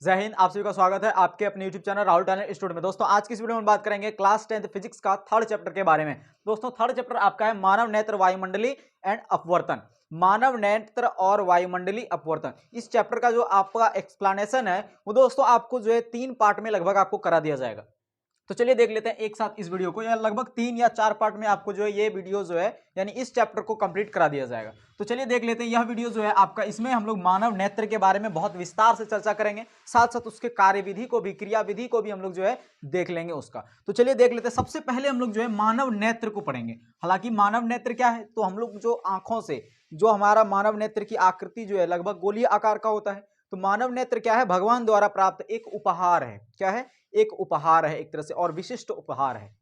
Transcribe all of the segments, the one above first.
जय हिंद। आप सभी का स्वागत है आपके अपने YouTube channel Rahul talent studio में। दोस्तों आज की इस वीडियो में बात करेंगे क्लास 10th फिजिक्स का थर्ड चैप्टर के बारे में। दोस्तों थर्ड चैप्टर आपका है मानव नेत्र वायुमंडली एंड अपवर्तन। मानव नेत्र और वायुमंडली अपवर्तन, इस चैप्टर का जो आपका एक्सप्लेनेशन है वो दोस्तों आपको जो है 3 पार्ट में लगभग आपको करा दिया जाएगा। तो चलिए देख लेते हैं एक साथ इस वीडियो को, या लगभग 3 या 4 पार्ट में आपको जो है ये वीडियो जो है यानी इस चैप्टर को कंप्लीट करा दिया जाएगा। तो चलिए देख लेते हैं यह वीडियो जो है आपका, इसमें हम लोग मानव नेत्र के बारे में बहुत विस्तार से चर्चा करेंगे, साथ साथ उसके कार्यविधि को भी, क्रिया विधि को भी हम लोग जो है देख लेंगे उसका। तो चलिए देख लेते हैं। सबसे पहले हम लोग जो है मानव नेत्र को पढ़ेंगे। हालांकि मानव नेत्र क्या है, तो हम लोग जो आंखों से जो हमारा मानव नेत्र की आकृति जो है लगभग गोलीय आकार का होता है। तो मानव नेत्र क्या है, भगवान द्वारा प्राप्त एक उपहार है। क्या है, एक उपहार है एक तरह से, और विशिष्ट उपहार है।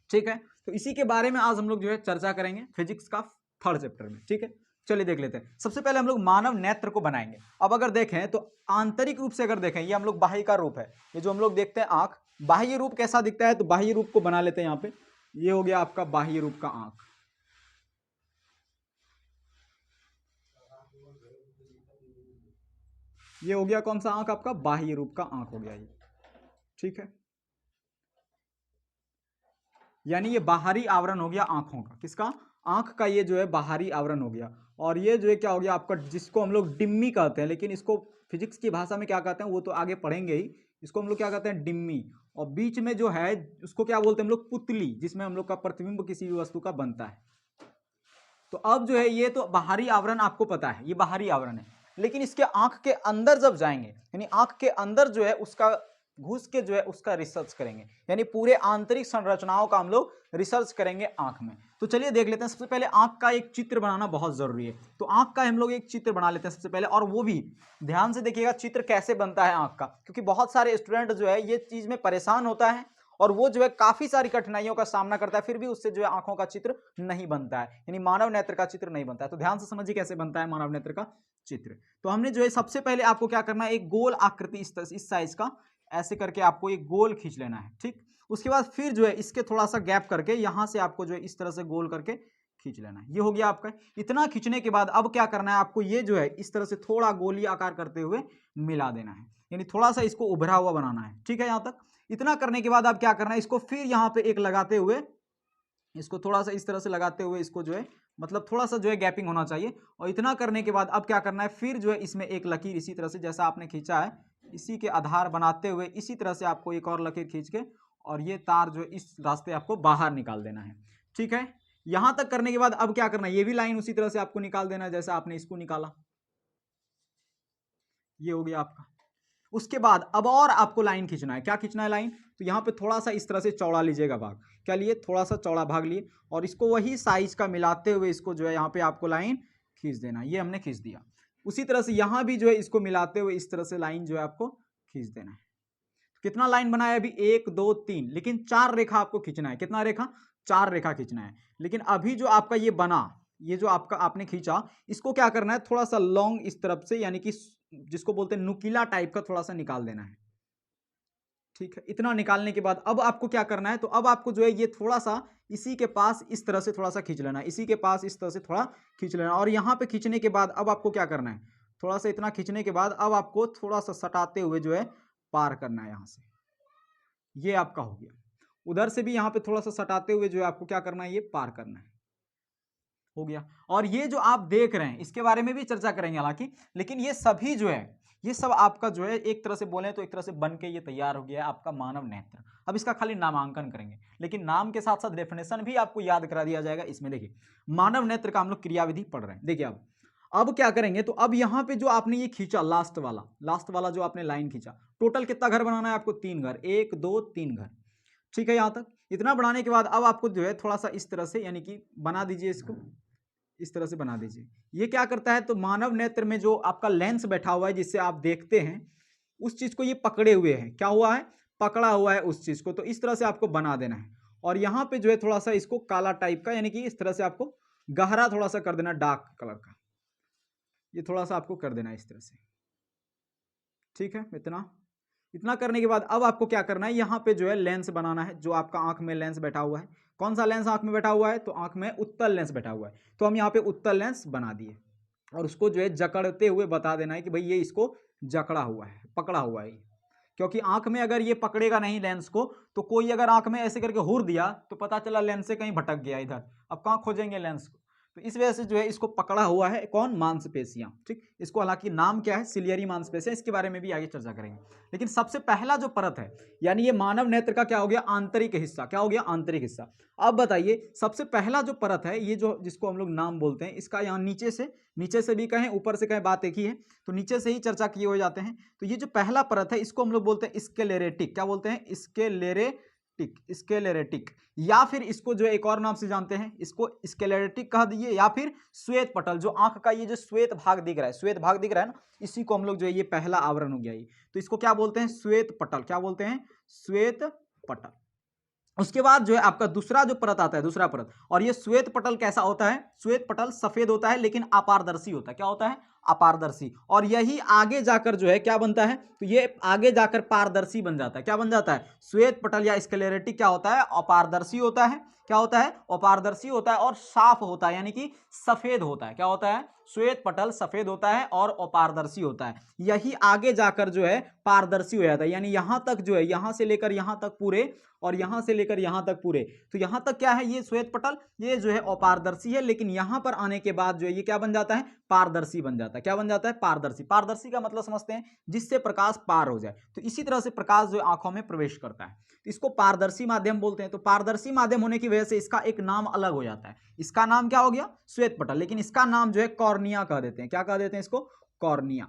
ठीक है, तो इसी के बारे में आज हम लोग जो है चर्चा करेंगे फिजिक्स का थर्ड चैप्टर में। ठीक है, चलिए देख लेते हैं। सबसे पहले हम लोग मानव नेत्र को बनाएंगे। अब अगर देखें तो आंतरिक रूप से अगर देखें, ये हम लोग बाह्य का रूप है, ये जो हम लोग देखते हैं आंख, बाह्य रूप कैसा दिखता है, तो बाह्य रूप को बना लेते हैं। यहाँ पे ये हो गया आपका बाह्य रूप का आंख। ये हो गया कौन सा आंख, आपका बाह्य रूप का आंख हो गया ये। ठीक है, यानी ये बाहरी आवरण हो गया आंखों का। किसका, आंख का ये जो है बाहरी आवरण हो गया। और ये जो है क्या हो गया आपका, जिसको हम लोग डिम्मी कहते हैं, लेकिन इसको फिजिक्स की भाषा में क्या कहते हैं वो तो आगे पढ़ेंगे ही। इसको हम लोग क्या कहते हैं, डिम्मी। और बीच में जो है उसको क्या बोलते हैं हम लोग, पुतली, जिसमें हम लोग का प्रतिबिंब किसी भी वस्तु का बनता है। तो अब जो है ये तो बाहरी आवरण आपको पता है, ये बाहरी आवरण है। लेकिन इसके आंख के अंदर जब जाएंगे, यानी आंख के अंदर जो है उसका घुस के जो है उसका रिसर्च करेंगे, यानी पूरे आंतरिक संरचनाओं का हम लोग रिसर्च करेंगे आंख में। तो चलिए देख लेते हैं। सबसे पहले आंख का एक चित्र बनाना बहुत जरूरी है। तो आंख का हम लोग एक चित्र बना लेते हैं सबसे पहले, और वो भी ध्यान से देखिएगा चित्र कैसे बनता है आंख का, क्योंकि बहुत सारे स्टूडेंट जो है ये चीज में परेशान होता है और वो जो है काफी सारी कठिनाइयों का सामना करता है, फिर भी उससे जो है आंखों का चित्र नहीं बनता है, यानी मानव नेत्र का चित्र नहीं बनता है। तो ध्यान से समझिए कैसे बनता है मानव नेत्र का चित्र। तो हमने जो है सबसे पहले आपको क्या करना है, एक गोल आकृति इस साइज का ऐसे करके आपको एक गोल खींच लेना है। ठीक, उसके बाद फिर जो है इसके थोड़ा सा गैप करके यहां से आपको जो है इस तरह से गोल करके खींच लेना है। ये हो गया आपका। इतना खींचने के बाद अब क्या करना है आपको, ये जो है इस तरह से थोड़ा गोली आकार करते हुए मिला देना है, यानी थोड़ा सा इसको उभरा हुआ बनाना है। ठीक है, यहां तक इतना करने के बाद अब क्या करना है, इसको फिर यहाँ पे एक लगाते हुए, इसको थोड़ा सा इस तरह से लगाते हुए, इसको जो है मतलब थोड़ा सा जो है गैपिंग होना चाहिए। और इतना करने के बाद अब क्या करना है, फिर जो है इसमें एक लकीर इसी तरह से जैसा आपने खींचा है, इसी के आधार बनाते हुए इसी तरह से आपको एक और लकीर खींच के, और ये तार जो है इस रास्ते आपको बाहर निकाल देना है। ठीक है, यहां तक करने के बाद अब क्या करना है, ये भी लाइन उसी तरह से आपको निकाल देना है जैसा आपने इसको निकाला। ये हो गया आपका। उसके बाद अब और आपको लाइन खींचना है। क्या खींचना है लाइन, तो यहाँ पे थोड़ा सा इस तरह से चौड़ा लीजिएगा भाग। क्या लिए, थोड़ा सा चौड़ा भाग लिए, और इसको वही साइज का मिलाते हुए इसको जो है यहाँ पे आपको लाइन खींच देना। ये हमने खींच दिया। उसी तरह से यहाँ भी जो है इसको मिलाते हुए इस तरह से लाइन जो है आपको खींच देना है। कितना लाइन बनाया अभी, 1 2 3, लेकिन 4 रेखा आपको खींचना है। कितना रेखा, 4 रेखा खींचना है। लेकिन अभी जो आपका ये बना, ये जो आपका आपने खींचा, इसको क्या करना है, थोड़ा सा लॉन्ग इस तरफ से, यानी कि जिसको बोलते हैं नुकीला टाइप का, थोड़ा सा निकाल देना है। ठीक है, इतना निकालने के बाद अब आपको क्या करना है, तो अब आपको जो है ये थोड़ा सा इसी के पास इस तरह से थोड़ा सा खींच लेना है, इसी के पास इस तरह से थोड़ा खींच लेना। और यहाँ पे खींचने के बाद अब आपको क्या करना है, थोड़ा सा इतना खींचने के बाद अब आपको थोड़ा सा सटाते हुए जो है पार करना है यहाँ से। ये आपका हो गया। उधर से भी यहाँ पे थोड़ा सा सटाते हुए जो है आपको क्या करना है, ये पार करना है। हो गया। और ये जो आप देख रहे हैं इसके बारे में भी चर्चा करेंगे हालांकि, लेकिन ये सभी जो है ये सब आपका जो है एक तरह से बोले तो एक तरह से बन के ये तैयार हो गया है आपका मानव नेत्र। अब इसका खाली नामांकन करेंगे, लेकिन नाम के साथ साथ डेफिनेशन भी आपको याद करा दिया जाएगा इसमें। देखिए मानव नेत्र का हम लोग क्रियाविधि पढ़ रहे हैं। देखिए अब क्या करेंगे, तो अब यहाँ पे जो आपने ये खींचा लास्ट वाला जो आपने लाइन खींचा, टोटल कितना घर बनाना है आपको, 3 घर, 1 2 3 घर। ठीक है, यहाँ तक इतना बनाने के बाद अब आपको जो है थोड़ा सा इस तरह से, यानी कि बना दीजिए इसको, इस तरह से बना दीजिए। ये क्या करता है, तो मानव नेत्र में जो आपका लेंस बैठा हुआ है जिससे आप देखते हैं उस चीज को ये पकड़े हुए है। क्या हुआ है, पकड़ा हुआ है उस चीज को। तो इस तरह से आपको बना देना है। और यहाँ पे जो है थोड़ा सा इसको काला टाइप का, यानी कि इस तरह से आपको गहरा थोड़ा सा कर देना, डार्क कलर का, ये थोड़ा सा आपको कर देना इस तरह से। ठीक है, इतना करने के बाद अब आपको क्या करना है, यहाँ पे जो है लेंस बनाना है। जो आपका आंख में लेंस बैठा हुआ है, कौन सा लेंस आंख में बैठा हुआ है, तो आंख में उत्तल लेंस बैठा हुआ है। तो हम यहाँ पे उत्तल लेंस बना दिए, और उसको जो है जकड़ते हुए बता देना है कि भाई ये इसको जकड़ा हुआ है, पकड़ा हुआ है, क्योंकि आंख में अगर ये पकड़ेगा नहीं लेंस को, तो कोई अगर आंख में ऐसे करके हुर दिया तो पता चला लेंस से कहीं भटक गया इधर, अब कहाँ खोजेंगे लेंस को। तो इस वजह से जो है इसको पकड़ा हुआ है कौन, मांसपेशियां, ठीक। इसको हालांकि नाम क्या है, सिलियरी मांसपेशियां, इसके बारे में भी आगे चर्चा करेंगे। लेकिन सबसे पहला जो परत है, यानी ये मानव नेत्र का क्या हो गया, आंतरिक हिस्सा, क्या हो गया, आंतरिक हिस्सा। अब बताइए सबसे पहला जो परत है, ये जो जिसको हम लोग नाम बोलते हैं, इसका यहाँ नीचे से भी कहें ऊपर से कहें, बात एक ही है, तो नीचे से ही चर्चा किए हो जाते हैं। तो ये जो पहला परत है इसको हम लोग बोलते हैं स्क्लेरेटिक, क्या बोलते हैं, स्क्लेरेटिक, या फिर इसको जो एक और नाम से जानते हैं, इसको स्क्लेरेटिक कह दिए, या फिर श्वेत पटल, जो आंख का ये जो श्वेत भाग दिख रहा है, श्वेत भाग दिख रहा है ना, इसी को हम लोग जो है ये पहला आवरण हो गया ये, तो इसको क्या बोलते हैं, श्वेत पटल, क्या बोलते हैं, श्वेत पटल। उसके बाद जो है आपका दूसरा जो परत आता है, दूसरा परत, और ये श्वेत पटल कैसा होता है, श्वेत पटल सफेद होता है लेकिन अपारदर्शी होता है, क्या होता है, अपारदर्शी, और यही आगे जाकर जो है क्या बनता है, तो ये आगे जाकर पारदर्शी बन जाता है, क्या बन जाता है, श्वेत पटल या स्क्लेरेटिक क्या होता है, अपारदर्शी होता है, क्या होता है, अपारदर्शी होता है और साफ होता है, यानी कि सफेद होता है, क्या होता है, श्वेत पटल सफेद होता है और अपारदर्शी होता है। यही आगे जाकर जो है पारदर्शी हो जाता है, यानी यहां तक जो है, यहां से लेकर यहां तक पूरे, और यहां से लेकर यहां तक पूरे, तो यहां तक क्या है, ये श्वेत पटल, ये जो है अपारदर्शी है, लेकिन यहां पर आने के बाद जो है ये क्या बन जाता है, पारदर्शी बन जाता है, क्या बन जाता है, पारदर्शी। पारदर्शी का मतलब समझते हैं, जिससे प्रकाश पार हो जाए, तो इसी तरह से प्रकाश जो आंखों में प्रवेश करता है, तो इसको पारदर्शी माध्यम बोलते हैं। तो पारदर्शी माध्यम होने की वजह से इसका एक नाम अलग हो जाता है, इसका नाम क्या हो गया, श्वेत पटल, लेकिन इसका नाम जो है कॉर्निया कह देते हैं, क्या कह देते हैं इसको, कॉर्निया।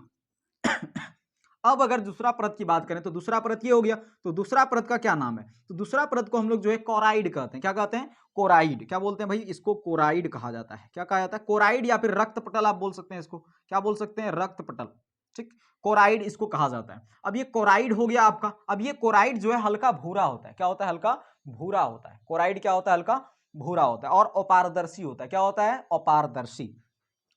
अब अगर दूसरा परत की बात करें, तो दूसरा परत ये हो गया, तो दूसरा परत का क्या नाम है, तो दूसरा परत को हम लोग जो है कोराइड कहते हैं, क्या कहते हैं, कोराइड, क्या बोलते हैं भाई, इसको कोराइड कहा जाता है, क्या कहा जाता है, कोराइड, या फिर रक्त पटल आप बोल सकते हैं इसको, क्या बोल सकते हैं, रक्त पटल, ठीक, कोराइड इसको कहा जाता है। अब ये कोराइड हो गया आपका, अब ये कोराइड जो है हल्का भूरा होता है, क्या होता है, हल्का भूरा होता है, कोराइड क्या होता है, हल्का भूरा होता है और अपारदर्शी होता है, क्या होता है, अपारदर्शी।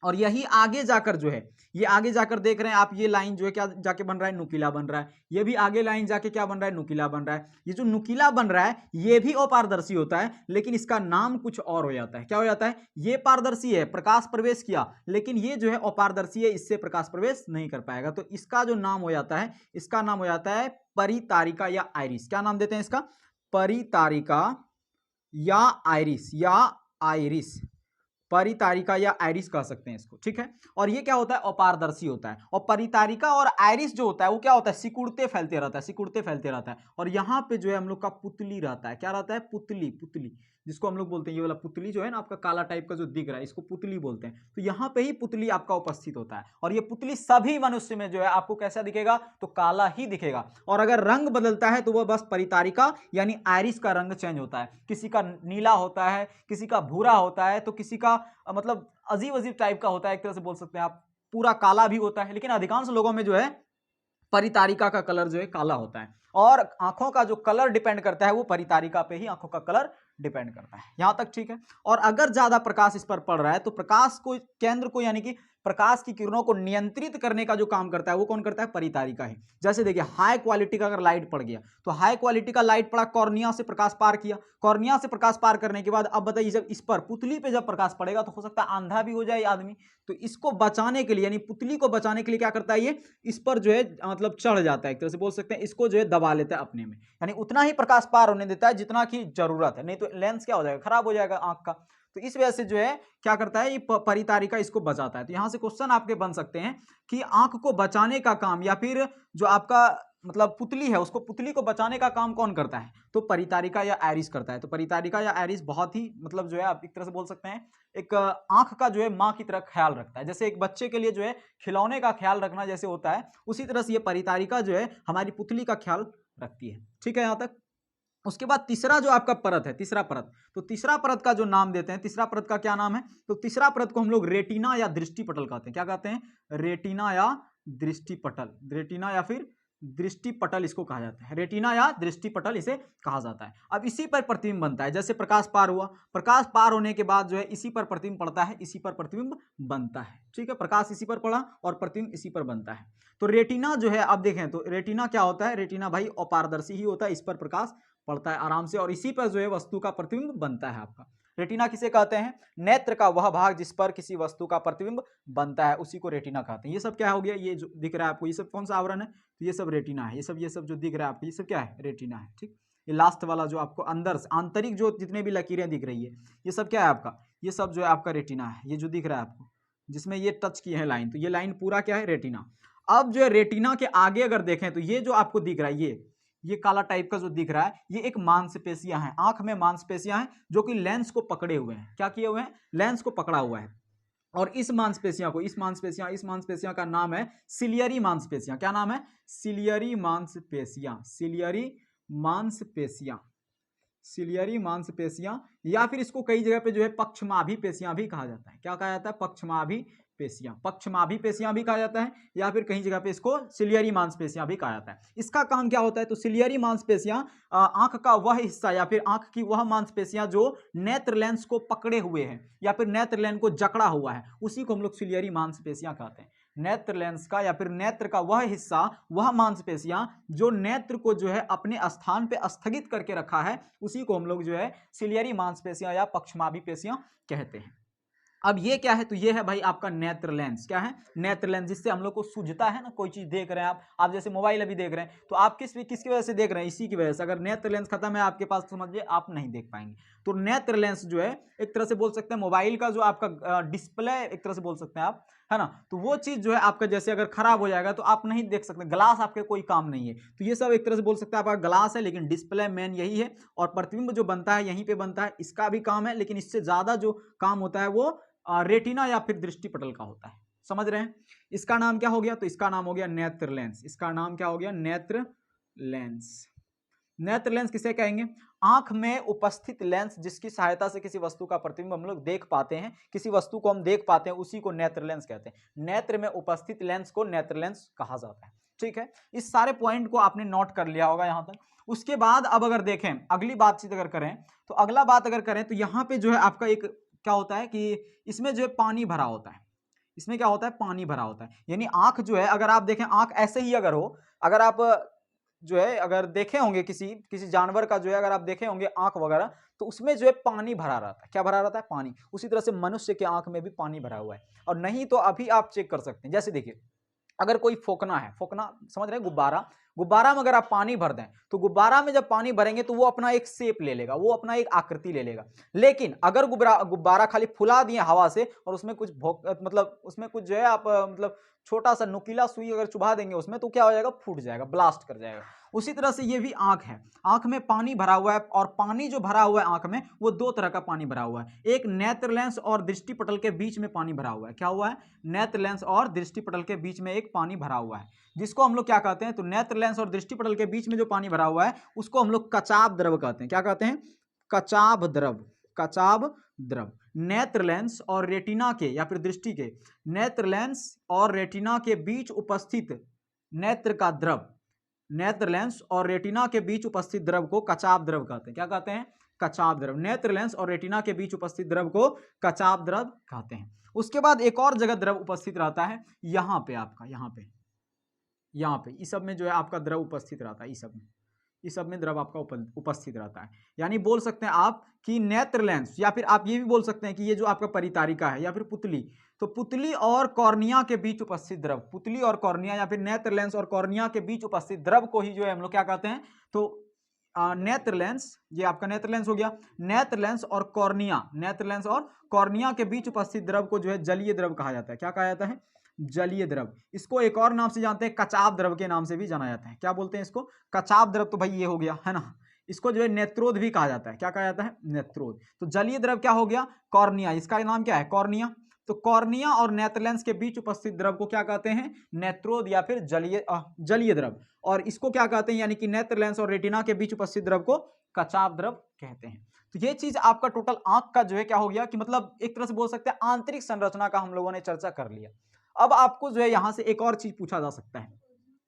और यही आगे जाकर जो है, ये आगे जाकर देख रहे हैं आप, ये लाइन जो है क्या जाके बन रहा है, नुकीला बन रहा है, ये भी आगे लाइन जाके क्या बन रहा है, नुकीला बन रहा है। ये जो नुकीला बन रहा है ये भी अपारदर्शी होता है, लेकिन इसका नाम कुछ और हो जाता है, क्या हो जाता है, ये पारदर्शी है, प्रकाश प्रवेश किया, लेकिन ये जो है अपारदर्शी है, इससे प्रकाश प्रवेश नहीं कर पाएगा, तो इसका जो नाम हो जाता है, इसका नाम हो जाता है परितारिका या आइरिस। क्या नाम देते हैं इसका, परितारिका या आइरिस, या आइरिस, परितारिका या आइरिस कह सकते हैं इसको, ठीक है। और ये क्या होता है, अपारदर्शी होता है, और परितारिका और आइरिस जो होता है वो क्या होता है, सिकुड़ते फैलते रहता है, सिकुड़ते फैलते रहता है, और यहाँ पे जो है हम लोग का पुतली रहता है, क्या रहता है, पुतली, पुतली, जिसको हम लोग बोलते हैं, ये वाला पुतली जो है ना आपका काला टाइप का जो दिख रहा है, इसको पुतली बोलते हैं। तो यहाँ पे ही पुतली आपका उपस्थित होता है, और ये पुतली सभी मनुष्य में जो है आपको कैसा दिखेगा, तो काला ही दिखेगा, और अगर रंग बदलता है तो वह बस परितारिका यानी आइरिस का रंग चेंज होता है, किसी का नीला होता है, किसी का भूरा होता है, तो किसी का मतलब अजीब अजीब टाइप का होता है, एक तरह से बोल सकते हैं आप, पूरा काला भी होता है, लेकिन अधिकांश लोगों में जो है परितारिका का कलर जो है काला होता है, और आंखों का जो कलर डिपेंड करता है वो परितारिका पे ही आंखों का कलर डिपेंड करता है, यहां तक ठीक है। और अगर ज्यादा प्रकाश इस पर पड़ रहा है तो प्रकाश को केंद्र को, यानी कि प्रकाश की किरणों को नियंत्रित करने का जो काम करता है वो कौन करता है, परितारिका है। जैसे देखिए हाई क्वालिटी का अगर लाइट पड़ गया, तो हाई क्वालिटी का लाइट पड़ा, कॉर्निया से प्रकाश पार किया, कॉर्निया से प्रकाश पार करने के बाद अब बताइए जब इस पर पुतली पे जब प्रकाश पड़ेगा तो हो सकता है अंधा भी हो जाए आदमी, तो इसको बचाने के लिए, यानी पुतली को बचाने के लिए क्या करता है, ये इस पर जो है मतलब चढ़ जाता है, एक तरह से बोल सकते हैं, इसको जो है दबा लेता है अपने में, यानी उतना ही प्रकाश पार होने देता है जितना की जरूरत है, नहीं तो लेंस क्या हो जाएगा, खराब हो जाएगा आंख का। तो इस वजह से जो है क्या करता है, ये परितारिका इसको बचाता है। तो यहां से क्वेश्चन आपके बन सकते हैं कि आंख को बचाने का काम, या फिर जो आपका मतलब पुतली है उसको, पुतली को बचाने का काम कौन करता है, तो परितारिका या आइरिस करता है। तो परितारिका या आइरिस बहुत ही मतलब जो है आप एक तरह से बोल सकते हैं एक आंख का जो है माँ की तरह ख्याल रखता है, जैसे एक बच्चे के लिए जो है खिलौने का ख्याल रखना जैसे होता है, उसी तरह से ये परितारिका जो है हमारी पुतली का ख्याल रखती है, ठीक है यहां तक। उसके बाद तीसरा जो आपका परत है, तीसरा परत, तो तीसरा परत का जो नाम देते हैं, तीसरा परत का क्या नाम है, तो तीसरा परत को हम लोग रेटिना या दृष्टिपटल कहते हैं, क्या कहते हैं, रेटिना या दृष्टिपटल, रेटिना या फिर दृष्टिपटल इसको कहा जाता है, रेटिना या दृष्टिपटल इसे कहा जाता है। अब इसी पर प्रतिबिंब बनता है, जैसे प्रकाश पार हुआ, प्रकाश पार होने के बाद जो है इसी पर प्रतिबिंब पड़ता है, इसी पर प्रतिबिंब बनता है, ठीक है, प्रकाश इसी पर पड़ा और प्रतिबिंब इसी पर बनता है। तो रेटिना जो है आप देखें तो रेटिना क्या होता है, रेटिना भाई अपारदर्शी ही होता है, इस पर प्रकाश पड़ता है आराम से, और इसी पर जो है वस्तु का प्रतिबिंब बनता है आपका। रेटिना किसे कहते हैं? नेत्र का वह भाग जिस पर किसी वस्तु का प्रतिबिंब बनता है, उसी को रेटिना कहते हैं। ये सब क्या हो गया, ये जो दिख रहा है आपको, ये सब कौन सा आवरण है? तो ये सब रेटिना है। ये सब जो दिख रहा है आपको, ये सब क्या है? रेटिना है। ठीक, ये लास्ट वाला जो आपको अंदर आंतरिक जो जितने भी लकीरें दिख रही है, ये सब क्या है आपका? ये सब जो है आपका रेटिना है। ये जो दिख रहा है आपको, जिसमें ये टच की है लाइन, तो ये लाइन पूरा क्या है? रेटिना। अब जो है रेटिना के आगे अगर देखें तो ये जो आपको दिख रहा है, ये काला टाइप का जो दिख रहा है, ये एक मांसपेशियां हैं। आंख में मांसपेशियां हैं जो कि लेंस को पकड़े हुए हैं। क्या किए हुए हैं? लेंस को पकड़ा हुआ है। और इस मांसपेशियां का नाम है सिलियरी मांसपेशियां। क्या नाम है? सिलियरी मांसपेशियां, या फिर इसको कई जगह पे जो है पक्षमाभी पेशियां भी कहा जाता है। क्या कहा जाता है? पक्षमाभी पेशियां भी कहा जाता है, या फिर कहीं जगह पे इसको सिलियरी मांसपेशियां भी कहा जाता है। इसका काम क्या होता है? तो सिलियरी मांसपेशियां आंख का वह हिस्सा या फिर आंख की वह मांसपेशियां जो नेत्र लेंस को पकड़े हुए हैं या फिर नेत्र लेंस को जकड़ा हुआ है, उसी को हम लोग सिलियरी मांसपेशियां कहते हैं। नेत्र लेंस का या फिर नेत्र का वह हिस्सा, वह मांसपेशियां जो नेत्र को जो है अपने स्थान पे स्थगित करके रखा है, उसी को हम लोग जो है सिलियरी मांसपेशियां या पक्षमाभी पेशियां कहते हैं। अब ये क्या है? तो ये है भाई आपका नेत्र लेंस। क्या है? नेत्र लेंस, जिससे हम लोग को सूझता है ना, कोई चीज देख रहे हैं आप जैसे मोबाइल अभी देख रहे हैं, तो आप किसकी वजह से देख रहे हैं? इसी की वजह से। अगर नेत्र लेंस खत्म है आपके पास, समझिए आप नहीं देख पाएंगे। तो नेत्र लेंस जो है एक तरह से बोल सकते हैं मोबाइल का जो आपका डिस्प्ले, एक तरह से बोल सकते हैं आप, है ना, तो वो चीज जो है आपका जैसे अगर खराब हो जाएगा तो आप नहीं देख सकते, ग्लास आपके कोई काम नहीं है। तो ये सब एक तरह से बोल सकते हैं आपका ग्लास है, लेकिन डिस्प्ले मेन यही है, और प्रतिबिंब जो बनता है यहीं पे बनता है, इसका भी काम है, लेकिन इससे ज्यादा जो काम होता है वो रेटिना या फिर दृष्टिपटल का होता है। समझ रहे हैं? इसका नाम क्या हो गया? तो इसका नाम हो गया नेत्र लेंस। इसका नाम क्या हो गया? नेत्र लेंस। नेत्र लेंस किसे कहेंगे? आंख में उपस्थित लेंस जिसकी सहायता से किसी वस्तु का प्रतिबिंब हम लोग देख पाते हैं, किसी वस्तु को हम देख पाते हैं, उसी को नेत्र लेंस कहते हैं। नेत्र में उपस्थित लेंस को नेत्र लेंस कहा जाता है। ठीक है, इस सारे पॉइंट को आपने नोट कर लिया होगा यहां तक। उसके बाद अब अगर देखें, अगली बातचीत अगर करें, तो अगला बात अगर करें तो यहां पे जो है आपका एक क्या होता है कि इसमें जो है पानी भरा होता है। इसमें क्या होता है? पानी भरा होता है। यानी आंख जो है, अगर आप देखें, आंख ऐसे ही अगर हो, अगर आप जो है अगर देखे होंगे किसी जानवर का जो है अगर आप देखे होंगे आंख वगैरह, तो उसमें जो है पानी भरा रहता है। क्या भरा रहता है? पानी। उसी तरह से मनुष्य के आंख में भी पानी भरा हुआ है। और नहीं तो अभी आप चेक कर सकते हैं, जैसे देखिए, अगर कोई फोकना है, फोकना समझ रहे हैं, गुब्बारा में अगर आप पानी भर दें, तो गुब्बारा में जब पानी भरेंगे तो वो अपना एक शेप ले लेगा, वो अपना एक आकृति ले लेगा। लेकिन अगर गुब्बारा खाली फुला दिए हवा से, और उसमें कुछ मतलब उसमें कुछ जो है आप मतलब छोटा सा नुकीला सुई अगर चुभा देंगे उसमें, तो क्या हो जाएगा? फूट जाएगा, ब्लास्ट कर जाएगा। उसी तरह से ये भी आंख है। आंख में पानी भरा हुआ है, और पानी जो भरा हुआ है आंख में, वो दो तरह का पानी भरा हुआ है। एक नेत्र लेंस और दृष्टिपटल के बीच में पानी भरा हुआ है। क्या हुआ है? नेत्र लेंस और दृष्टिपटल के बीच में एक पानी भरा हुआ है, जिसको हम लोग क्या कहते हैं? तो नेत्र लेंस और दृष्टिपटल के बीच में जो पानी भरा हुआ है, उसको हम लोग कचाब द्रव कहते हैं। क्या कहते हैं? कचाब द्रव। कचाब द्रव। नेत्र लेंस और रेटिना के या फिर दृष्टि के, नेत्र लेंस और रेटिना के बीच उपस्थित नेत्र का द्रव, नेत्र लेंस और रेटिना के बीच उपस्थित द्रव को कचाब द्रव कहते हैं। क्या कहते हैं? कचाब द्रव। नेत्र लेंस और रेटिना के बीच उपस्थित द्रव को कचाब द्रव कहते हैं। उसके बाद एक और जगह द्रव उपस्थित रहता है, यहां पे आपका, यहां पे इस सब में जो है आपका द्रव उपस्थित रहता है। इस सब में द्रव आपका उपस्थित रहता है। यानी बोल सकते हैं आप कि नेत्र लेंस, या फिर आप ये भी बोल सकते हैं कि ये जो आपका परितारिका है या फिर पुतली, तो पुतली और कॉर्निया के बीच उपस्थित द्रव, पुतली और कॉर्निया या फिर नेत्र लेंस और कॉर्निया के बीच उपस्थित द्रव को ही जो है हम लोग क्या कहते हैं? तो नेत्र लेंस, ये आपका नेत्र लेंस हो गया। नेत्र लेंस और कॉर्निया के बीच उपस्थित द्रव को जो है जलीय द्रव कहा जाता है। क्या कहा जाता है? जलीय द्रव। इसको एक और नाम से जानते हैं, कचाब द्रव के नाम से भी जाना जाता है। क्या बोलते हैं इसको? कचाब द्रव। तो भाई ये हो गया, है ना। इसको जो है नेत्रोद भी कहा जाता है। क्या कहा जाता है? नेत्रोद। तो जलीय द्रव क्या हो गया? कॉर्निया। इसका नाम क्या है? कॉर्निया। तो कॉर्निया और नेत्र लेंस के बीच उपस्थित द्रव को क्या कहते हैं? नेत्रोद या फिर जलीय द्रव। और इसको क्या कहते हैं? यानी कि नेत्र लेंस और रेटिना के बीच उपस्थित द्रव को कचाब द्रव कहते हैं। तो ये चीज आपका टोटल आंख का जो है क्या हो गया कि मतलब एक तरह से बोल सकते हैं आंतरिक संरचना का हम लोगों ने चर्चा कर लिया। अब आपको जो है यहां से एक और चीज पूछा जा सकता है।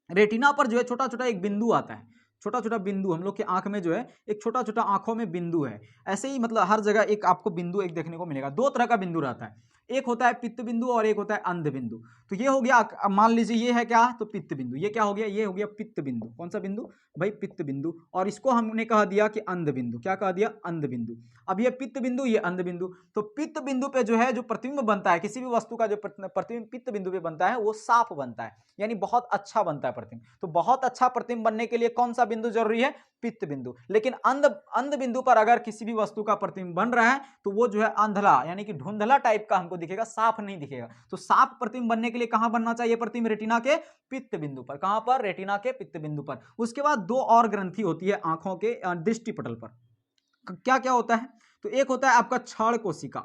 रेटिना पर जो है छोटा छोटा एक बिंदु आता है, छोटा छोटा बिंदु, हम लोग के आंख में जो है एक छोटा छोटा आंखों में बिंदु है। ऐसे ही मतलब हर जगह एक आपको बिंदु एक देखने को मिलेगा। दो तरह का बिंदु रहता है, एक होता है पित्त बिंदु और एक होता है अंध बिंदु। तो ये हो गया, मान लीजिए ये है क्या, तो पित्त बिंदु। ये क्या हो गया, ये हो गया पित्त बिंदु। कौन सा बिंदु भाई, पित्त बिंदु। और इसको हमने कह दिया कि अंध बिंदु। क्या कह दिया, अंध बिंदु। अब ये पित्त बिंदु, ये अंध बिंदु। तो पित्त बिंदु पे जो है जो प्रतिबिंब बनता है किसी भी वस्तु का, जो प्रतिबिंब पित्त बिंदु पे बनता है वो साफ बनता है, यानी बहुत अच्छा बनता है प्रतिबिंब। तो बहुत अच्छा प्रतिबिंब बनने के लिए कौन सा बिंदु जरूरी है, पित्त बिंदु। लेकिन अंध बिंदु पर अगर किसी भी वस्तु का प्रतिबिंब बन रहा है तो वो जो है अंधला, यानी कि धुंधला टाइप का हमको दिखेगा, साफ नहीं दिखेगा। तो साफ प्रतिबिंब बनने के लिए कहां बनना चाहिए प्रतिबिंब, रेटिना के पित्त बिंदु पर। कहां पर, रेटिना के पित्त बिंदु पर। उसके बाद दो और ग्रंथि होती है आंखों के दृष्टि पटल पर। क्या क्या होता है, तो एक होता है आपका क्षण कोशिका।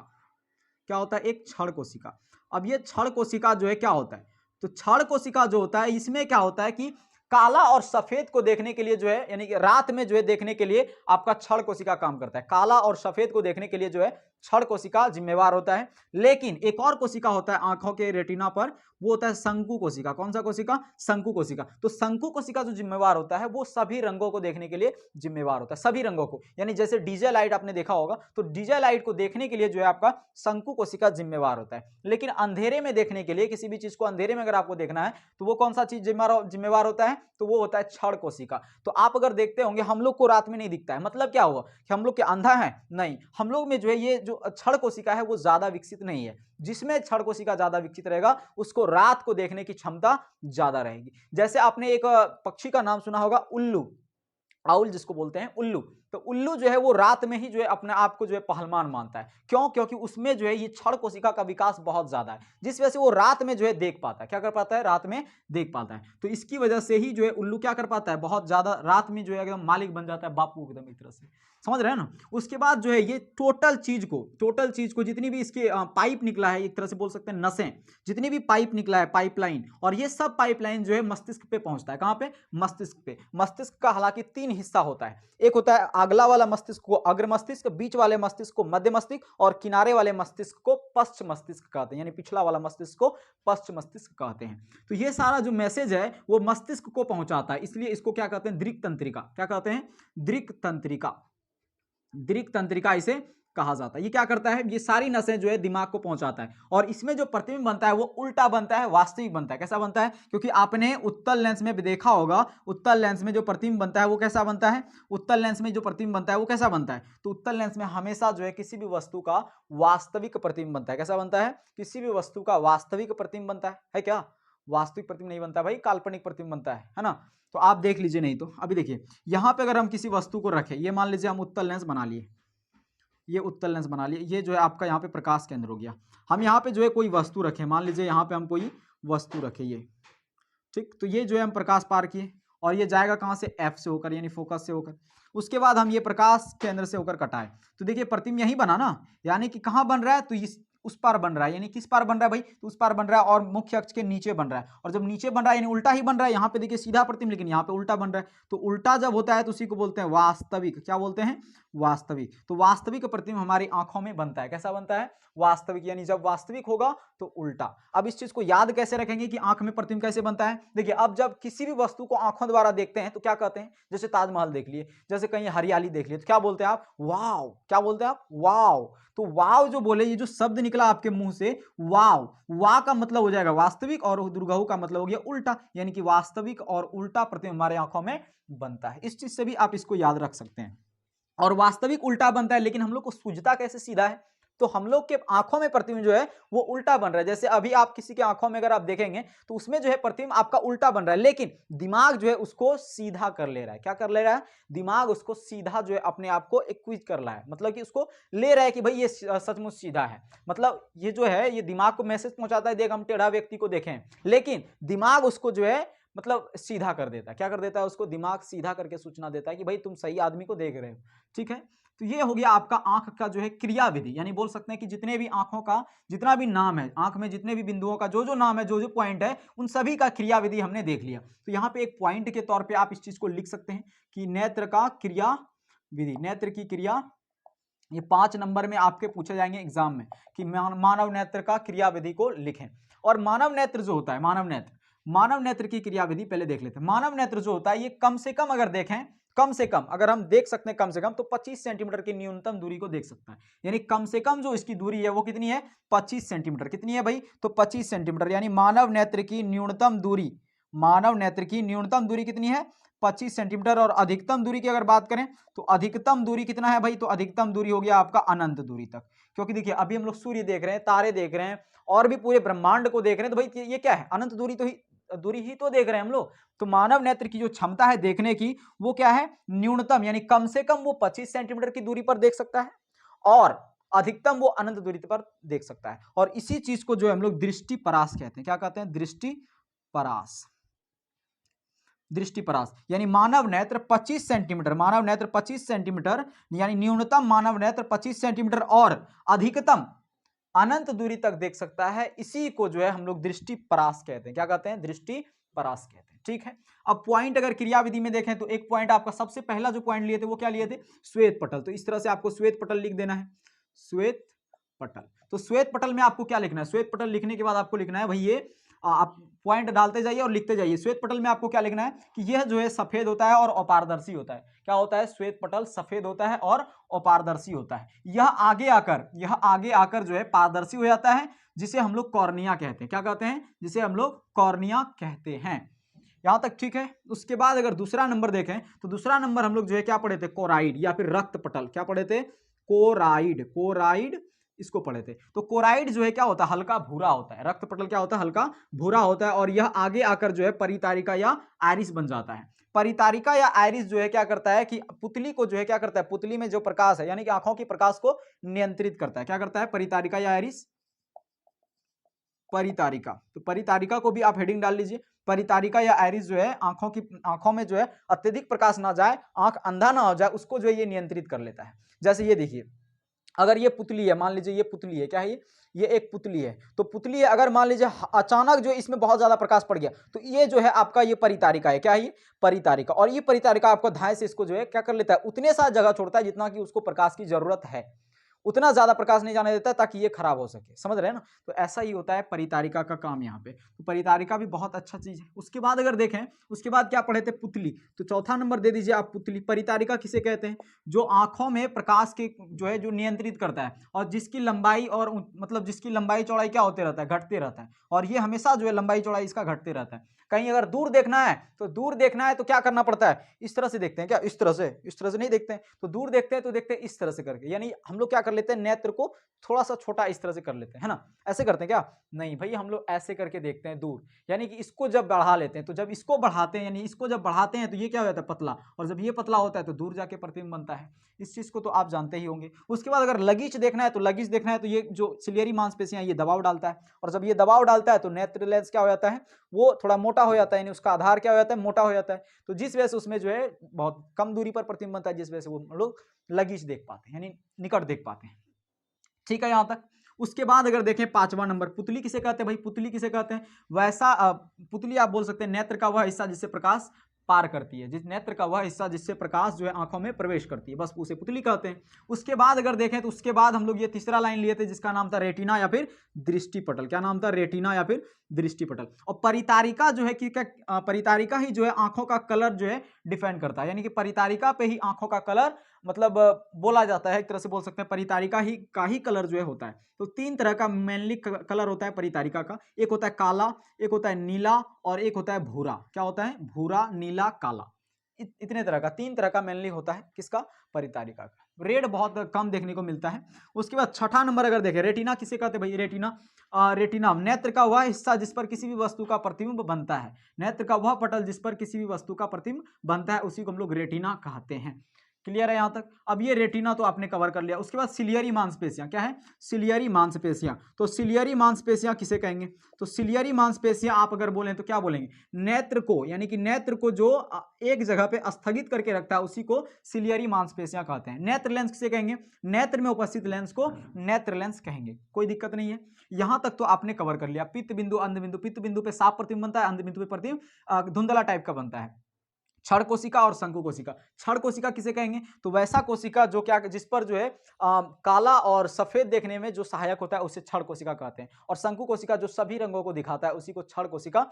क्या होता है, एक क्षण कोशिका। अब ये क्षण कोशिका जो है क्या होता है, तो क्षण कोशिका जो होता है इसमें क्या होता है कि काला और सफेद को देखने के लिए जो है, यानी कि रात में जो है देखने के लिए आपका क्षण कोशिका काम करता है। काला और सफेद को देखने के लिए जो है क्षण कोशिका जिम्मेवार होता है। लेकिन एक और कोशिका होता है आंखों के रेटिना पर, वो होता है शंकु कोशिका। कौन सा कोशिका, शंकु कोशिका। तो शंकु कोशिका जो जिम्मेवार होता है वो सभी रंगों को देखने के लिए जिम्मेवार होता है, सभी रंगों को। यानी जैसे डीजे लाइट आपने देखा होगा, तो डीजे लाइट को देखने के लिए जो है आपका शंकु कोशिका जिम्मेवार होता है। लेकिन अंधेरे में देखने के लिए, किसी भी चीज को अंधेरे में अगर आपको देखना है तो वो कौन सा चीज जिम्मेवार होता है, तो वो होता है क्षण कोशिका। तो आप अगर देखते होंगे हम लोग को रात में नहीं दिखता है, मतलब क्या हुआ कि हम लोग के अंधा है, नहीं, हम लोग में जो है ये जो क्षण कोशिका है वो ज्यादा विकसित नहीं है। जिसमें क्षण कोशिका ज्यादा विकसित रहेगा उसको रात को देखने की क्षमता ज्यादा रहेगी। जैसे आपने एक पक्षी का नाम सुना होगा, उल्लू, आउल जिसको बोलते हैं, उल्लू। तो उल्लू जो है वो रात में ही जो है अपने आप को जो है पहलवान मानता है। क्यों, क्योंकि उसमें जो है ये क्षण कोशिका का विकास बहुत ज्यादा है, जिस वजह से वो रात में जो है देख पाता है। क्या कर पाता है, रात में देख पाता है। तो इसकी वजह से ही जो है उल्लू क्या कर पाता है, बहुत ज्यादा रात में जो है एकदम मालिक बन जाता है, बापू एकदम एक तरह से, समझ रहे हैं ना। उसके बाद जो है ये टोटल चीज को जितनी भी इसके पाइप निकला है, एक तरह से बोल सकते हैं नसें, जितनी भी पाइप निकला है, पाइपलाइन, और ये सब पाइपलाइन जो है मस्तिष्क पे पहुंचता है। कहां पे, मस्तिष्क पे। मस्तिष्क का हालांकि 3 हिस्सा होता है। एक होता है अगला वाला मस्तिष्क को अग्र मस्तिष्क, बीच वाले मस्तिष्क को मध्य मस्तिष्क, और किनारे वाले मस्तिष्क को पश्च मस्तिष्क कहते हैं, यानी पिछला वाला मस्तिष्क को पश्च मस्तिष्क कहते हैं। तो ये सारा जो मैसेज है वो मस्तिष्क को पहुंचाता है, इसलिए इसको क्या कहते हैं, दृक् तंत्रिका। क्या कहते हैं, दृक् तंत्रिका। दृक् तंत्रिका इसे कहा जाता है। ये क्या करता है, ये सारी नसें जो है दिमाग को पहुंचाता है, और इसमें जो प्रतिबिंब बनता है वो उल्टा बनता है, वास्तविक बनता है। कैसा बनता है, क्योंकि आपने उत्तल लेंस में भी देखा होगा, उत्तल लेंस में जो प्रतिबिंब बनता है वो कैसा बनता है, उत्तल लेंस में जो प्रतिबिंब बनता है वो कैसा बनता है, तो उत्तल लेंस में हमेशा जो है किसी भी वस्तु का वास्तविक प्रतिबिंब बनता है। कैसा बनता है, किसी भी वस्तु का वास्तविक प्रतिबिंब बनता है क्या, वास्तविक प्रतिबिंब नहीं बनता भाई, काल्पनिक प्रतिबिंब बनता है ना। तो आप देख लीजिए, नहीं तो अभी देखिए यहां पे अगर हम किसी वस्तु को रखें, ये मान लीजिए हम उत्तल लेंस बना लिए, ये उत्तल लेंस बना लिए, ये जो है आपका यहाँ पे प्रकाश केंद्र हो गया। हम यहाँ पे जो है कोई वस्तु रखें, मान लीजिए यहाँ पे हम कोई वस्तु रखें, ये ठीक, तो ये जो है हम प्रकाश पार किए, और ये जाएगा कहाँ से, एफ से होकर, यानी फोकस से होकर। उसके बाद हम ये प्रकाश केंद्र से होकर कटाए, तो देखिए प्रतिबिंब यही बना ना, यानी कि कहाँ बन रहा है, तो इस उस पार बन रहा है। यानी किस पार बन रहा है भाई, तो उस पार बन रहा है, और मुख्य अक्ष के नीचे बन रहा है। और जब नीचे बन रहा है यानी उल्टा ही बन रहा है, यहाँ पे देखिए सीधा प्रतिबिंब, लेकिन यहाँ पे उल्टा बन रहा है। तो उल्टा जब होता है तो उसी को बोलते हैं वास्तविक। क्या बोलते हैं, वास्तविक। तो वास्तविक प्रतिबिंब हमारी आंखों में बनता है। कैसा बनता है, वास्तविक। यानी जब वास्तविक होगा तो उल्टा। अब इस चीज को याद कैसे रखेंगे कि आंख में प्रतिबिंब कैसे बनता है। देखिए अब जब किसी भी वस्तु को आंखों द्वारा देखते हैं तो क्या कहते हैं, जैसे ताजमहल देख लिए, जैसे कहीं हरियाली देख लिए, तो क्या बोलते हैं आप, वाव। क्या बोलते हैं आप, वाव। तो वाव जो बोले, ये जो शब्द निकला आपके मुंह से वाव, वा का मतलब हो जाएगा वास्तविक, और दुर्गहु का मतलब हो गया उल्टा, यानी कि वास्तविक और उल्टा प्रतिबिंब हमारे आंखों में बनता है। इस चीज से भी आप इसको याद रख सकते हैं। और वास्तविक उल्टा बनता है, लेकिन हम लोग को सूझता कैसे सीधा है, तो हम लोग के आंखों में प्रतिबिंब जो है वो उल्टा बन रहा है। जैसे अभी आप किसी के आंखों में अगर आप देखेंगे तो उसमें जो है प्रतिबिंब आपका उल्टा बन रहा है, लेकिन दिमाग जो है उसको सीधा कर ले रहा है। क्या कर ले रहा है, दिमाग उसको सीधा जो है अपने आप को एक्विज कर रहा है, मतलब कि उसको ले रहा है कि भाई ये सचमुच सीधा है। मतलब ये जो है ये दिमाग को मैसेज पहुंचाता है, देख हम टेढ़ा व्यक्ति को देखें, लेकिन दिमाग उसको जो है मतलब सीधा कर देता है। क्या कर देता है, उसको दिमाग सीधा करके सूचना देता है कि भाई तुम सही आदमी को देख रहे हो। ठीक है, तो ये हो गया आपका आंख का जो है क्रिया विधि, यानी बोल सकते हैं कि जितने भी आंखों का जितना भी नाम है, आंख में जितने भी बिंदुओं का जो जो नाम है, जो जो पॉइंट है, उन सभी का क्रिया विधि हमने देख लिया। तो यहाँ पे एक पॉइंट के तौर पे आप इस चीज को लिख सकते हैं कि नेत्र का क्रिया विधि, नेत्र की क्रिया, ये 5 नंबर में आपके पूछे जाएंगे एग्जाम में कि मानव नेत्र का क्रिया विधि को लिखें। और मानव नेत्र जो होता है, मानव नेत्र, मानव नेत्र की क्रियाविधि पहले देख लेते हैं। मानव नेत्र जो होता है ये कम से कम अगर देखें, कम से कम अगर हम देख सकते हैं कम से कम, तो 25 सेंटीमीटर की न्यूनतम दूरी को देख सकता है। यानी कम से कम जो इसकी दूरी है वो कितनी है, 25 सेंटीमीटर। कितनी है भाई, तो 25 सेंटीमीटर। यानी मानव नेत्र की न्यूनतम दूरी, मानव नेत्र की न्यूनतम दूरी कितनी है, 25 सेंटीमीटर। और अधिकतम दूरी की अगर बात करें तो अधिकतम दूरी कितना है भाई, तो अधिकतम दूरी हो गया आपका अनंत दूरी तक। क्योंकि देखिए अभी हम लोग सूर्य देख रहे हैं, तारे देख रहे हैं और भी पूरे ब्रह्मांड को देख रहे हैं, तो भाई ये क्या है, अनंत दूरी दूरी ही तो देख रहे हैं हम लोग। तो मानव नेत्र की जो क्षमता है देखने की वो क्या है, न्यूनतम, यानी कम से कम वो 25 सेंटीमीटर की दूरी पर देख सकता है और अधिकतम वो अनंत दूरी पर देख सकता है। और इसी चीज को जो हम लोग दृष्टि परास कहते हैं। क्या कहते हैं, दृष्टि परास। दृष्टि परास यानी मानव नेत्र 25 सेंटीमीटर, मानव नेत्र 25 सेंटीमीटर, यानी न्यूनतम मानव नेत्र 25 सेंटीमीटर और अधिकतम अनंत दूरी तक देख सकता है। इसी को जो है हम लोग दृष्टि परास कहते हैं। क्या कहते हैं, दृष्टि परास कहते हैं। ठीक है, अब पॉइंट अगर क्रियाविधि में देखें तो एक पॉइंट आपका सबसे पहला जो पॉइंट लिए थे वो क्या लिए थे, श्वेत पटल। तो इस तरह से आपको श्वेत पटल लिख देना है, श्वेत पटल। तो श्वेत पटल में आपको क्या लिखना है, श्वेत पटल लिखने के बाद आपको लिखना है भाई ये आप पॉइंट डालते जाइए और लिखते जाइए। श्वेत पटल में आपको क्या लिखना है कि यह जो है सफेद होता है और अपारदर्शी होता है। क्या होता है, श्वेत पटल सफेद होता है और अपारदर्शी होता है। यह आगे आकर जो है पारदर्शी हो जाता है, जिसे हम लोग कॉर्निया कहते हैं। क्या कहते हैं, जिसे हम लोग कॉर्निया कहते हैं। यहां तक ठीक है। उसके बाद अगर दूसरा नंबर देखें तो दूसरा नंबर हम लोग जो है क्या पढ़े थे, कोराइड या फिर रक्त पटल। क्या पढ़े थे, कोराइड, कोराइड इसको पढ़े थे। तो कोराइड जो है क्या होता है, हल्का भूरा होता है। रक्त पटल क्या होता है, हल्का भूरा होता है और यह आगे आकर जो है परितारिका या आयरिस बन जाता है। परितारिका या आयरिस जो है क्या करता है कि पुतली को जो है क्या करता है, पुतली में जो प्रकाश है यानी कि आंखों की प्रकाश को नियंत्रित करता है। क्या करता है, परितारिका या आयरिस, परितारिका। तो परितारिका को भी आप हेडिंग डाल लीजिए। परितारिका या आयरिस जो है आंखों में जो है अत्यधिक प्रकाश ना जाए, आंख अंधा ना हो जाए, उसको जो है ये नियंत्रित कर लेता है। जैसे ये देखिए, अगर ये पुतली है, मान लीजिए ये पुतली है, क्या है ये एक पुतली है। तो पुतली है, अगर मान लीजिए अचानक जो इसमें बहुत ज्यादा प्रकाश पड़ गया तो ये जो है आपका ये परितारिका है। क्या है ये, परितारिका। और ये परितारिका आपको धाए से इसको जो है क्या कर लेता है, उतने सा जगह छोड़ता है जितना कि उसको प्रकाश की जरूरत है। उतना ज्यादा प्रकाश नहीं जाने देता ताकि ये खराब हो सके। समझ रहे हैं ना, तो ऐसा ही होता है परितारिका का काम यहाँ पे। तो परितारिका भी बहुत अच्छा चीज है। उसके बाद अगर देखें, उसके बाद क्या पढ़े थे, पुतली। तो चौथा नंबर दे दीजिए आप, पुतली। परितारिका किसे कहते हैं, जो आंखों में प्रकाश के जो है जो नियंत्रित करता है और जिसकी लंबाई और मतलब जिसकी लंबाई चौड़ाई क्या होते रहता है, घटते रहता है। और ये हमेशा जो है लंबाई चौड़ाई इसका घटते रहता है। कहीं अगर दूर देखना है तो क्या करना पड़ता है, इस तरह से देखते हैं क्या, इस तरह से नहीं देखते हैं। तो दूर देखते हैं तो देखते हैं इस तरह से करके। यानी हम लोग क्या कर लेते हैं, नेत्र को थोड़ा सा छोटा इस तरह से कर लेते हैं, है ना। ऐसे करते हैं क्या, नहीं भाई, हम लोग ऐसे करके देखते हैं दूर। यानी कि इसको जब बढ़ा लेते हैं, तो जब इसको बढ़ाते हैं, यानी इसको जब बढ़ाते हैं तो ये क्या हो जाता है, पतला। और जब ये पतला होता है तो दूर जाके प्रतिबिंब बनता है। इस चीज को तो आप जानते ही होंगे। उसके बाद अगर लगीच देखना है तो ये जो सिलियरी मांसपेशियां ये दबाव डालता है। और जब ये दबाव डालता है तो नेत्र लेंस क्या हो जाता है, वो थोड़ा मोटा हो जाता है। यानी उसका आधार क्या हो जाता है, मोटा हो जाता है। तो जिस वजह से उसमें जो है बहुत कम दूरी पर प्रतिबिंब बनता है, जिस वजह से वो लोग लगीच देख पाते हैं, यानी निकट देख पाते हैं। ठीक है, यहां तक। उसके बाद अगर देखें पांचवा नंबर, पुतली किसे कहते हैं भाई, पुतली किसे कहते हैं, वैसा पुतली आप बोल सकते हैं नेत्र का वह हिस्सा जिससे प्रकाश पार करती है, जिस नेत्र का वह हिस्सा जिससे प्रकाश जो है आंखों में प्रवेश करती है, बस उसे पुतली कहते हैं। उसके बाद अगर देखें तो उसके बाद हम लोग ये तीसरा लाइन लिए थे जिसका नाम था रेटिना या फिर दृष्टिपटल। क्या नाम था, रेटिना या फिर दृष्टिपटल। और परितारिका जो है कि परितारिका ही जो है आंखों का कलर जो है डिफाइन करता है। यानी कि परितारिका पे ही आंखों का कलर मतलब बोला जाता है, एक तरह से बोल सकते हैं परितारिका ही का ही कलर जो है होता है। तो तीन तरह का मेनली कलर होता है परितारिका का, एक होता है काला, एक होता है नीला और एक होता है भूरा। क्या होता है, भूरा, नीला, काला। इतने तरह का, तीन तरह का मेनली होता है किसका, परितारिका का। रेड बहुत कम देखने को मिलता है। उसके बाद छठा नंबर अगर देखें, रेटिना किसे कहते हैं भाई, रेटिना नेत्र का वह हिस्सा जिस पर किसी भी वस्तु का प्रतिबिंब बनता है। नेत्र का वह पटल जिस पर किसी भी वस्तु का प्रतिबिंब बनता है उसी को हम लोग रेटिना कहते हैं। क्लियर है यहां तक। अब ये रेटिना तो आपने कवर कर लिया। उसके बाद सिलियरी मांसपेशियां, क्या है, सिलियरी मांसपेशियां। तो सिलियरी मांसपेशियां किसे कहेंगे, तो सिलियरी मांसपेशियां आप अगर बोलें तो क्या बोलेंगे, नेत्र को, यानी कि नेत्र को जो एक जगह पे स्थगित करके रखता है उसी को सिलियरी मांसपेशियां कहते हैं। नेत्र लेंस किसे कहेंगे, नेत्र में उपस्थित लेंस को नेत्र लेंस कहेंगे। कोई दिक्कत नहीं है, यहां तक तो आपने कवर कर लिया। पित्त बिंदु, अंध बिंदु। पित्त बिंदु पे साफ प्रतिबिंब बनता है, अंध बिंदु पे प्रतिबिंब धुंधला टाइप का बनता है। क्षण कोशिका और शंकु कोशिका। क्षण कोशिका किसे कहेंगे, तो वैसा कोशिका जो क्या, जिस पर जो है काला और सफेद देखने में जो सहायक होता है उसे क्षण कोशिका कहते हैं। और शंकु कोशिका जो सभी रंगों को दिखाता है उसी को क्षण कोशिका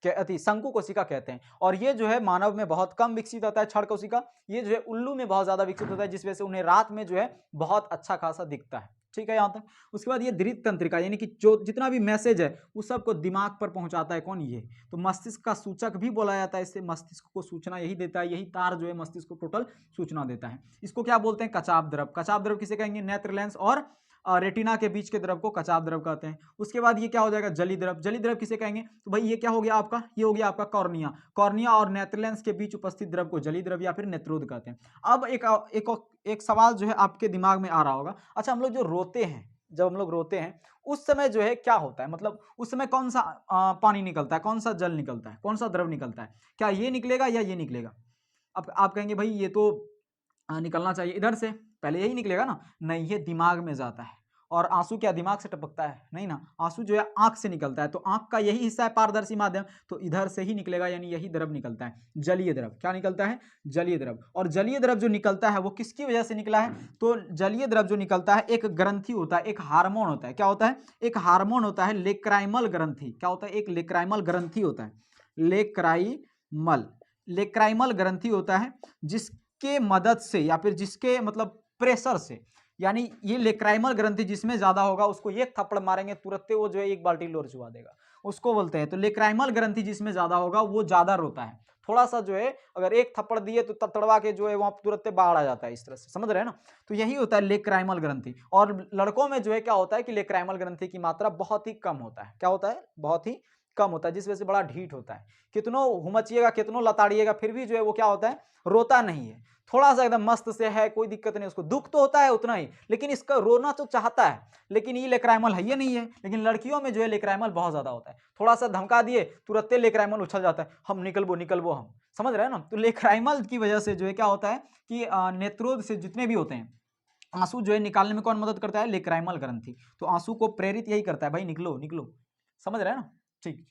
शंकु कोशिका कहते हैं। और ये जो है मानव में बहुत कम विकसित होता है क्षण कोशिका, ये जो है उल्लू में बहुत ज्यादा विकसित होता है, जिस वजह से उन्हें रात में जो है बहुत अच्छा खासा दिखता है। ठीक है यहाँ तक। उसके बाद ये धृत तंत्रिका, यानी कि जो जितना भी मैसेज है उस सबको दिमाग पर पहुंचाता है कौन, ये। तो मस्तिष्क का सूचक भी बोला जाता है, इससे मस्तिष्क को सूचना यही देता है, यही तार जो है मस्तिष्क को टोटल सूचना देता है। इसको क्या बोलते हैं, कचाप द्रव। कचाप द्रव किसे कहेंगे, नेत्र लेंस और रेटिना के बीच के द्रव को कचाप द्रव कहते हैं। उसके बाद ये क्या हो जाएगा, जली द्रव। जली द्रव किसे कहेंगे, तो भाई ये क्या हो गया आपका, ये हो गया आपका कॉर्निया। कॉर्निया और नेत्र लेंस के बीच उपस्थित द्रव को जली द्रव या फिर नेत्रोद कहते हैं। अब एक सवाल जो है आपके दिमाग में आ रहा होगा, अच्छा हम लोग जो रोते हैं, जब हम लोग रोते हैं उस समय जो है क्या होता है, मतलब उस समय कौन सा पानी निकलता है, कौन सा जल निकलता है, कौन सा द्रव निकलता है, क्या ये निकलेगा या ये निकलेगा। अब आप कहेंगे भाई ये तो निकलना चाहिए इधर से, पहले यही निकलेगा ना, नहीं, ये दिमाग में जाता है। और आंसू क्या दिमाग से टपकता है, नहीं ना, आंसू जो है आंख से निकलता है, तो आंख का यही हिस्सा है पारदर्शी माध्यम, तो इधर से ही निकलेगा, यानी यही द्रव निकलता है, जलीय द्रव। क्या निकलता है, जलीय द्रव। और जलीय द्रव जो निकलता है वो किसकी वजह से निकला है, तो जलीय द्रव जो निकलता है एक ग्रंथि होता है, एक हार्मोन होता है। क्या होता है, एक हार्मोन होता है, लेक्राइमल ग्रंथि। क्या होता है, एक लेक्राइमल ग्रंथि होता है, लेक्राइमल ग्रंथि होता है, जिसके मदद से या फिर जिसके मतलब प्रेशर से, यानी ये लेक्राइमल ग्रंथि जिसमें ज्यादा होगा उसको एक थप्पड़ मारेंगे तुरंत वो जो है 1 बाल्टी लोर चुवा देगा, उसको बोलते हैं। तो लेक्राइमल ग्रंथि जिसमें ज्यादा होगा वो ज्यादा रोता है। थोड़ा सा जो है अगर एक थप्पड़ दिए तो तड़वा के जो है वहां तुरंत बाढ़ आ जाता है, इस तरह से, समझ रहे हैं ना। तो यही होता है लेक्राइमल ग्रंथि। और लड़कों में जो है क्या होता है कि लेक्राइमल ग्रंथि की मात्रा बहुत ही कम होता है। क्या होता है, बहुत ही कम होता है, जिस वजह से बड़ा ढीठ होता है। कितनों हुमचिएगा, कितनों लताड़िएगा, फिर भी जो है वो क्या होता है, रोता नहीं है। थोड़ा सा एकदम मस्त से है, कोई दिक्कत नहीं, उसको दुख तो होता है उतना ही, लेकिन इसका रोना तो चाहता है, लेकिन ये लेक्राइमल है ये नहीं है। लेकिन लड़कियों में जो है लेक्राइमल बहुत ज्यादा होता है, थोड़ा सा धमका दिए तुरंत लेक्राइमल उछल जाता है, हम निकलबो हम, समझ रहे हैं ना। तो लेक्राइमल की वजह से जो है क्या होता है कि नेत्रोद से जितने भी होते हैं आंसू जो है निकालने में कौन मदद करता है, लेक्राइमल ग्रंथि। तो आंसू को प्रेरित यही करता है, भाई निकलो निकलो, समझ रहे हैं ना। ठीक,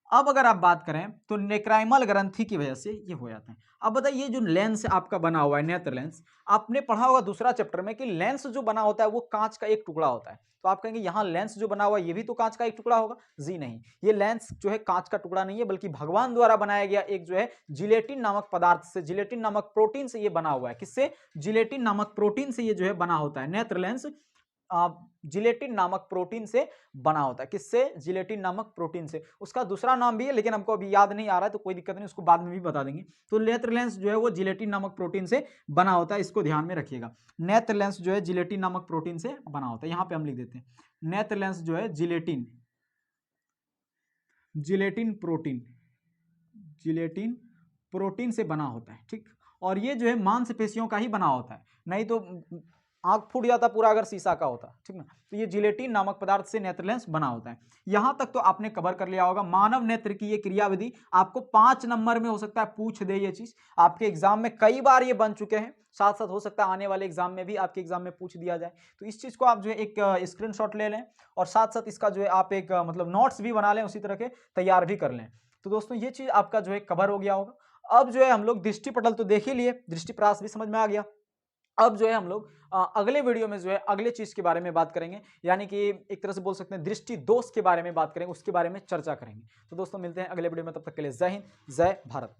अब अगर आप बात करें तो लेक्राइमल ग्रंथि की वजह से ये हो जाता है। अब बताइए जो लेंस आपका बना हुआ है, नेत्र लेंस, आपने पढ़ा होगा दूसरा चैप्टर में कि लेंस जो बना होता है वो कांच का एक टुकड़ा होता है। तो आप कहेंगे यहाँ लेंस जो बना हुआ है ये भी तो कांच का एक टुकड़ा होगा, जी नहीं, ये लेंस जो है कांच का टुकड़ा नहीं है, बल्कि भगवान द्वारा बनाया गया एक जो है जिलेटिन नामक पदार्थ से, जिलेटिन नामक प्रोटीन से ये बना हुआ है। किससे, जिलेटिन नामक प्रोटीन से ये जो है बना होता है नेत्र लेंस, जिलेटिन नामक प्रोटीन से बना होता है। किससे, जिलेटिन नामक प्रोटीन से। उसका दूसरा नाम भी है लेकिन हमको अभी याद नहीं आ रहा है, तो कोई दिक्कत नहीं, उसको बाद में भी बता देंगे। तो नेत्र लेंस जो है वो जिलेटिन नामक प्रोटीन से बना होता है, इसको ध्यान में रखिएगा। नेत्र लेंस जो है जिलेटिन नामक प्रोटीन से बना होता है, यहां पे हम लिख देते हैं नेत्र लेंस जो है जिलेटिन प्रोटीन से बना होता है। ठीक, और ये जो है मांसपेशियों का ही बना होता है, नहीं तो आंख फूट जाता पूरा अगर शीशा का होता, ठीक ना। तो ये जिलेटिन नामक पदार्थ से नेत्र लेंस बना होता है। यहां तक तो आपने कवर कर लिया होगा। मानव नेत्र की ये क्रियाविधि आपको 5 नंबर में हो सकता है पूछ दे, ये चीज आपके एग्जाम में कई बार ये बन चुके हैं, साथ साथ हो सकता है आने वाले एग्जाम में भी आपके एग्जाम में पूछ दिया जाए। तो इस चीज को आप जो है एक स्क्रीनशॉट ले लें और साथ साथ इसका जो है आप एक मतलब नोट्स भी बना लें, उसी तरह के तैयार भी कर लें। तो दोस्तों ये चीज आपका जो है कवर हो गया होगा। अब जो है हम लोग दृष्टिपटल तो देख ही लिए, दृष्टिप्रास भी समझ में आ गया। अब जो है हम लोग अगले वीडियो में जो है अगले चीज के बारे में बात करेंगे, यानी कि एक तरह से बोल सकते हैं दृष्टि दोष के बारे में बात करेंगे, उसके बारे में चर्चा करेंगे। तो दोस्तों मिलते हैं अगले वीडियो में, तब तक के लिए जय हिंद, जय भारत।